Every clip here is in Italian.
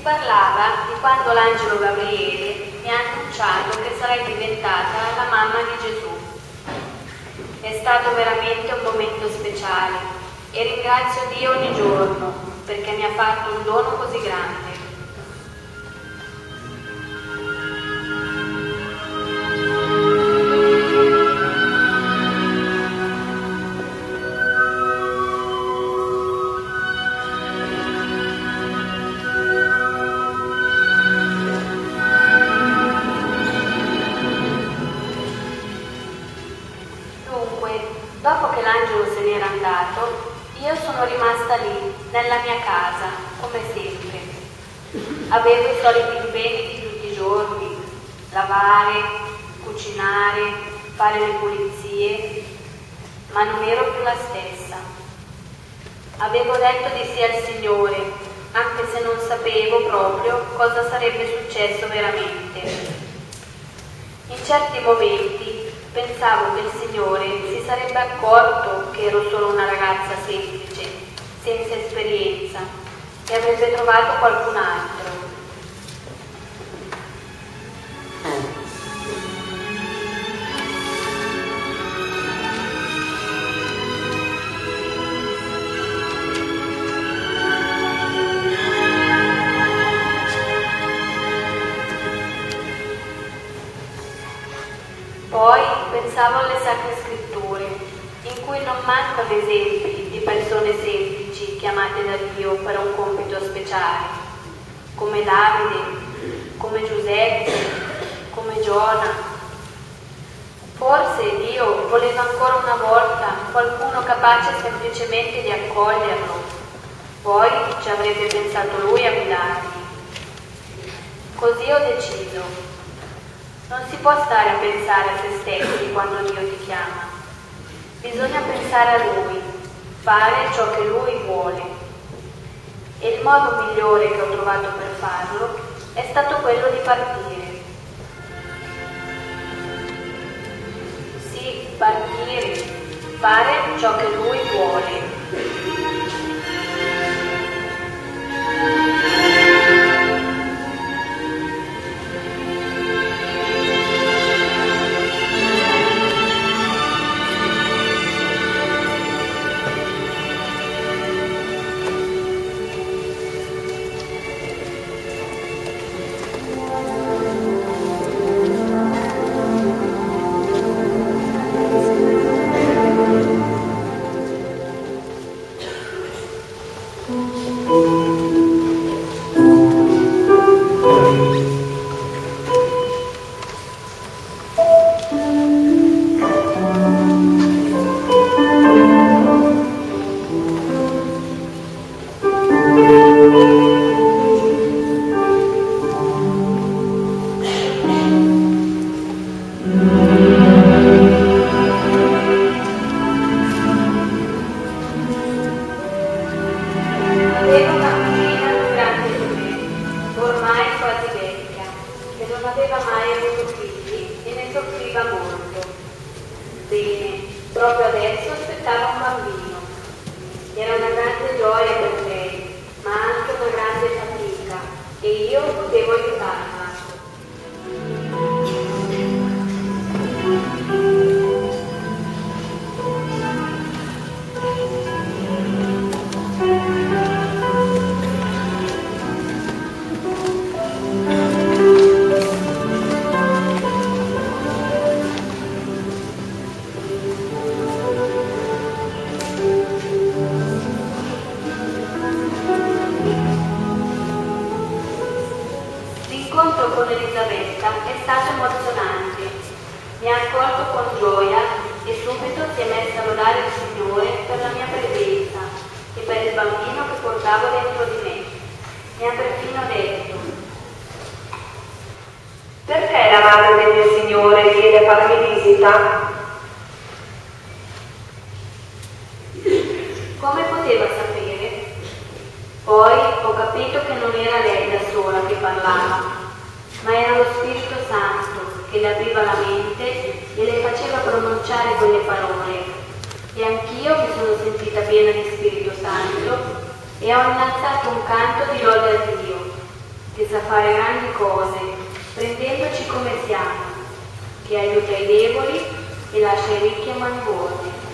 parlava di quando l'angelo Gabriele mi ha annunciato che sarei diventata la mamma di Gesù. È stato veramente un momento speciale e ringrazio Dio ogni giorno perché mi ha fatto un dono così grande. Dopo che l'angelo se n'era andato, io sono rimasta lì, nella mia casa, come sempre. Avevo i soliti impegni di tutti i giorni, lavare, cucinare, fare le pulizie, ma non ero più la stessa. Avevo detto di sì al Signore, anche se non sapevo proprio cosa sarebbe successo veramente. In certi momenti pensavo che il Signore si sarebbe accorto che ero solo una ragazza semplice, senza esperienza, e avrebbe trovato qualcun altro. Poi pensavo alle Sacre Scritture, in cui non mancano esempi di persone semplici chiamate da Dio per un compito speciale, come Davide, come Giuseppe, come Giona. Forse Dio voleva ancora una volta qualcuno capace semplicemente di accoglierlo, poi ci avrebbe pensato Lui a guidarmi. Così ho deciso. Non si può stare a pensare a se stessi quando Dio ti chiama. Bisogna pensare a Lui, fare ciò che Lui vuole. E il modo migliore che ho trovato per farlo è stato quello di partire. Sì, partire, fare ciò che Lui vuole. Proprio adesso aspettava un bambino. Era una grande gioia per lei, ma anche una grande fatica, e io potevo aiutarla. L'incontro con Elisabetta è stato emozionante. Mi ha accolto con gioia e subito si è messa a lodare il Signore per la mia presenza e per il bambino che portavo dentro di me. Mi ha perfino detto: perché la madre del mio Signore viene a farmi visita? Come poteva sapere? Poi ho capito che non era lei da sola che parlava, ma era lo Spirito Santo che le apriva la mente e le faceva pronunciare quelle parole. E anch'io mi sono sentita piena di Spirito Santo e ho innalzato un canto di lode a Dio, che sa fare grandi cose, prendendoci come siamo, che aiuta i deboli e lascia i ricchi a mani vuote.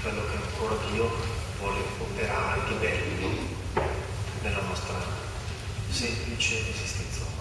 Quello che ancora Dio vuole operare, che bello. semplice esistenza umana.